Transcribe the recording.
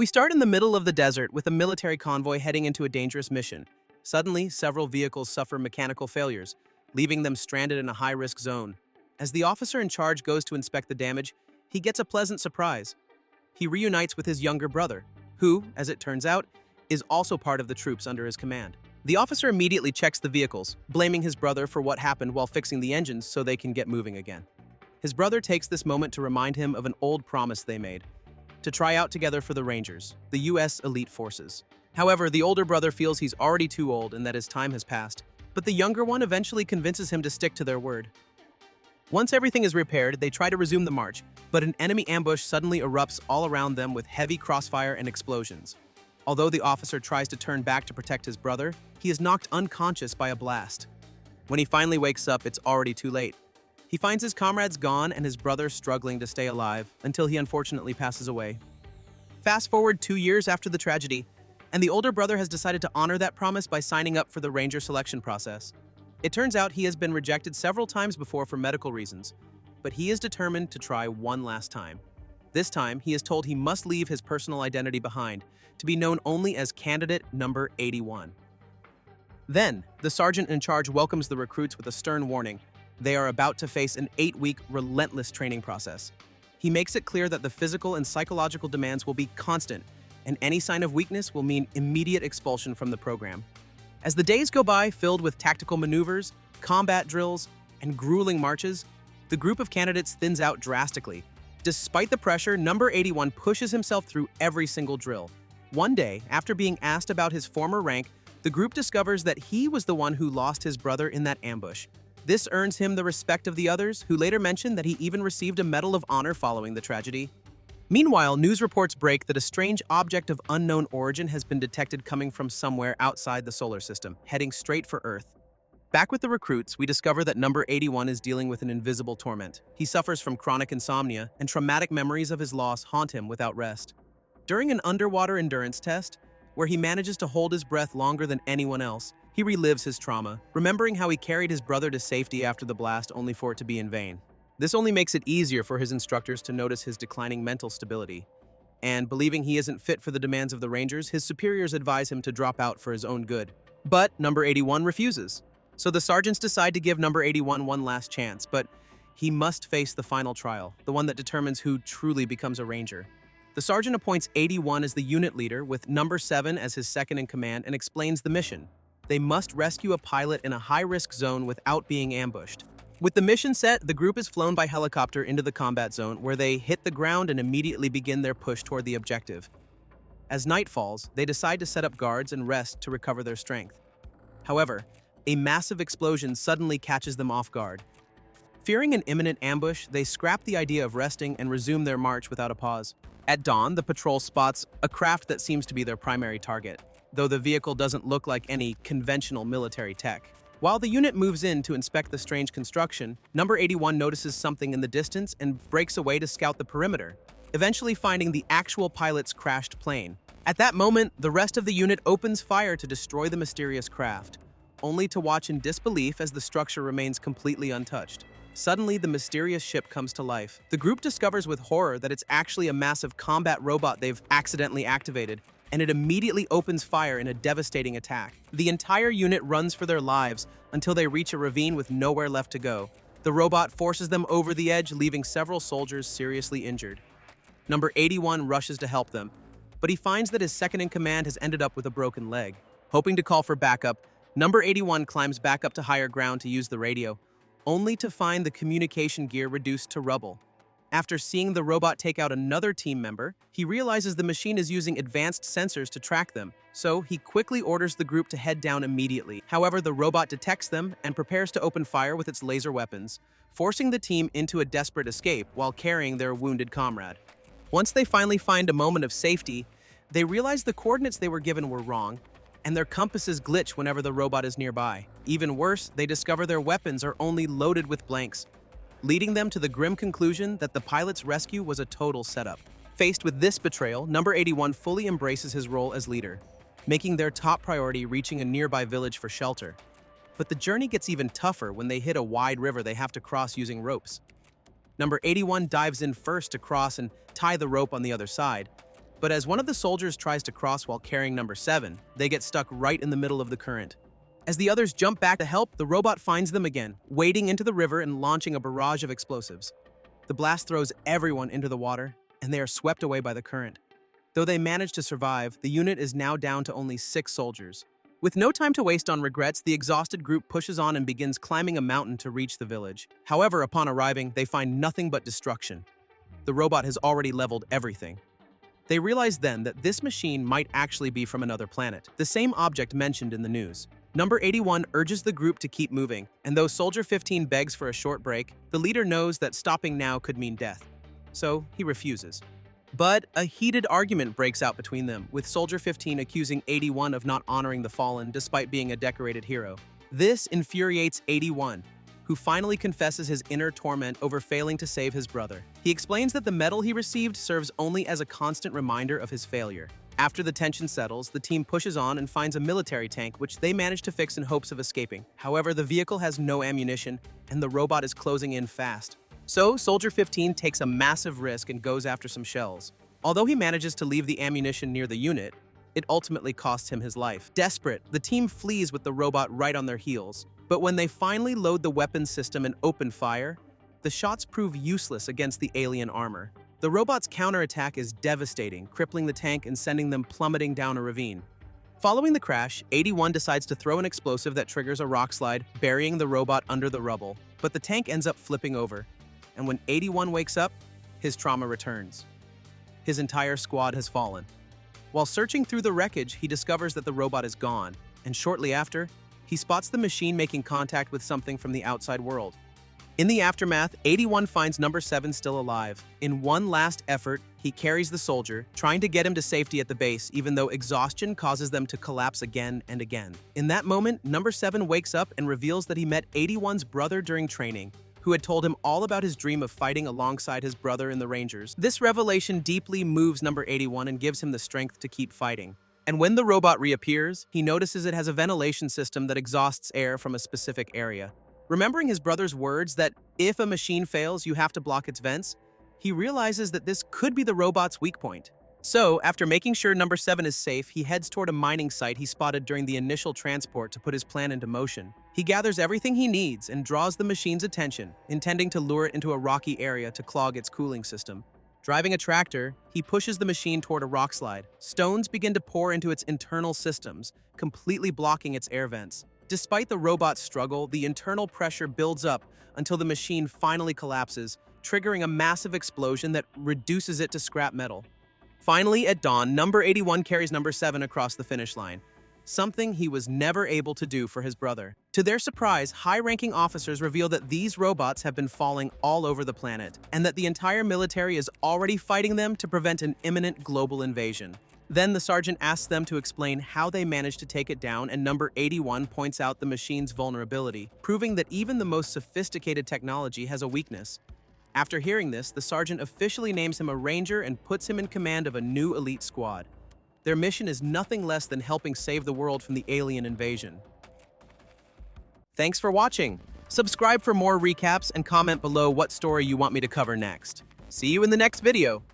We start in the middle of the desert with a military convoy heading into a dangerous mission. Suddenly, several vehicles suffer mechanical failures, leaving them stranded in a high-risk zone. As the officer in charge goes to inspect the damage, he gets a pleasant surprise. He reunites with his younger brother, who, as it turns out, is also part of the troops under his command. The officer immediately checks the vehicles, blaming his brother for what happened while fixing the engines so they can get moving again. His brother takes this moment to remind him of an old promise they made, to try out together for the Rangers, the U.S. elite forces. However, the older brother feels he's already too old and that his time has passed, but the younger one eventually convinces him to stick to their word. Once everything is repaired, they try to resume the march, but an enemy ambush suddenly erupts all around them with heavy crossfire and explosions. Although the officer tries to turn back to protect his brother, he is knocked unconscious by a blast. When he finally wakes up, it's already too late. He finds his comrades gone and his brother struggling to stay alive until he unfortunately passes away. Fast forward 2 years after the tragedy, and the older brother has decided to honor that promise by signing up for the Ranger selection process. It turns out he has been rejected several times before for medical reasons, but he is determined to try one last time. This time, he is told he must leave his personal identity behind to be known only as candidate number 81. Then, the sergeant in charge welcomes the recruits with a stern warning. They are about to face an 8-week, relentless training process. He makes it clear that the physical and psychological demands will be constant, and any sign of weakness will mean immediate expulsion from the program. As the days go by, filled with tactical maneuvers, combat drills, and grueling marches, the group of candidates thins out drastically. Despite the pressure, number 81 pushes himself through every single drill. One day, after being asked about his former rank, the group discovers that he was the one who lost his brother in that ambush. This earns him the respect of the others, who later mentioned that he even received a Medal of Honor following the tragedy. Meanwhile, news reports break that a strange object of unknown origin has been detected coming from somewhere outside the solar system, heading straight for Earth. Back with the recruits, we discover that number 81 is dealing with an invisible torment. He suffers from chronic insomnia, and traumatic memories of his loss haunt him without rest. During an underwater endurance test, where he manages to hold his breath longer than anyone else, he relives his trauma, remembering how he carried his brother to safety after the blast only for it to be in vain. This only makes it easier for his instructors to notice his declining mental stability. And believing he isn't fit for the demands of the Rangers, his superiors advise him to drop out for his own good. But number 81 refuses. So the sergeants decide to give number 81 one last chance, but he must face the final trial, the one that determines who truly becomes a Ranger. The sergeant appoints 81 as the unit leader, with number 7 as his second in command, and explains the mission. They must rescue a pilot in a high-risk zone without being ambushed. With the mission set, the group is flown by helicopter into the combat zone, where they hit the ground and immediately begin their push toward the objective. As night falls, they decide to set up guards and rest to recover their strength. However, a massive explosion suddenly catches them off guard. Fearing an imminent ambush, they scrap the idea of resting and resume their march without a pause. At dawn, the patrol spots a craft that seems to be their primary target, though the vehicle doesn't look like any conventional military tech. While the unit moves in to inspect the strange construction, number 81 notices something in the distance and breaks away to scout the perimeter, eventually finding the actual pilot's crashed plane. At that moment, the rest of the unit opens fire to destroy the mysterious craft, only to watch in disbelief as the structure remains completely untouched. Suddenly, the mysterious ship comes to life. The group discovers with horror that it's actually a massive combat robot they've accidentally activated, and it immediately opens fire in a devastating attack. The entire unit runs for their lives until they reach a ravine with nowhere left to go. The robot forces them over the edge, leaving several soldiers seriously injured. Number 81 rushes to help them, but he finds that his second in command has ended up with a broken leg. Hoping to call for backup, number 81 climbs back up to higher ground to use the radio, only to find the communication gear reduced to rubble. After seeing the robot take out another team member, he realizes the machine is using advanced sensors to track them, so he quickly orders the group to head down immediately. However, the robot detects them and prepares to open fire with its laser weapons, forcing the team into a desperate escape while carrying their wounded comrade. Once they finally find a moment of safety, they realize the coordinates they were given were wrong, and their compasses glitch whenever the robot is nearby. Even worse, they discover their weapons are only loaded with blanks, leading them to the grim conclusion that the pilot's rescue was a total setup. Faced with this betrayal, number 81 fully embraces his role as leader, making their top priority reaching a nearby village for shelter. But the journey gets even tougher when they hit a wide river they have to cross using ropes. Number 81 dives in first to cross and tie the rope on the other side, But as one of the soldiers tries to cross while carrying number 7, they get stuck right in the middle of the current. As the others jump back to help, the robot finds them again, wading into the river and launching a barrage of explosives. The blast throws everyone into the water, and they are swept away by the current. Though they manage to survive, the unit is now down to only 6 soldiers. With no time to waste on regrets, the exhausted group pushes on and begins climbing a mountain to reach the village. However, upon arriving, they find nothing but destruction. The robot has already leveled everything. They realize then that this machine might actually be from another planet, the same object mentioned in the news. Number 81 urges the group to keep moving, and though Soldier 15 begs for a short break, the leader knows that stopping now could mean death. So he refuses. But a heated argument breaks out between them, with Soldier 15 accusing 81 of not honoring the fallen despite being a decorated hero. This infuriates 81, who finally confesses his inner torment over failing to save his brother. He explains that the medal he received serves only as a constant reminder of his failure. After the tension settles, the team pushes on and finds a military tank, which they manage to fix in hopes of escaping. However, the vehicle has no ammunition, and the robot is closing in fast. So, Soldier 15 takes a massive risk and goes after some shells. Although he manages to leave the ammunition near the unit, it ultimately costs him his life. Desperate, the team flees with the robot right on their heels. But when they finally load the weapon system and open fire, the shots prove useless against the alien armor. The robot's counterattack is devastating, crippling the tank and sending them plummeting down a ravine. Following the crash, 81 decides to throw an explosive that triggers a rock slide, burying the robot under the rubble. But the tank ends up flipping over. And when 81 wakes up, his trauma returns. His entire squad has fallen. While searching through the wreckage, he discovers that the robot is gone, and shortly after, he spots the machine making contact with something from the outside world. In the aftermath, 81 finds number 7 still alive. In one last effort, he carries the soldier, trying to get him to safety at the base, even though exhaustion causes them to collapse again and again. In that moment, number 7 wakes up and reveals that he met 81's brother during training, who had told him all about his dream of fighting alongside his brother in the Rangers. This revelation deeply moves number 81 and gives him the strength to keep fighting. And when the robot reappears, he notices it has a ventilation system that exhausts air from a specific area. Remembering his brother's words that if a machine fails, you have to block its vents, he realizes that this could be the robot's weak point. So, after making sure number 7 is safe, he heads toward a mining site he spotted during the initial transport to put his plan into motion. He gathers everything he needs and draws the machine's attention, intending to lure it into a rocky area to clog its cooling system. Driving a tractor, he pushes the machine toward a rock slide. Stones begin to pour into its internal systems, completely blocking its air vents. Despite the robot's struggle, the internal pressure builds up until the machine finally collapses, triggering a massive explosion that reduces it to scrap metal. Finally, at dawn, number 81 carries number 7 across the finish line, something he was never able to do for his brother. To their surprise, high-ranking officers reveal that these robots have been falling all over the planet, and that the entire military is already fighting them to prevent an imminent global invasion. Then the sergeant asks them to explain how they managed to take it down, and number 81 points out the machine's vulnerability, proving that even the most sophisticated technology has a weakness. After hearing this, the sergeant officially names him a ranger and puts him in command of a new elite squad. Their mission is nothing less than helping save the world from the alien invasion. Thanks for watching. Subscribe for more recaps and comment below what story you want me to cover next. See you in the next video.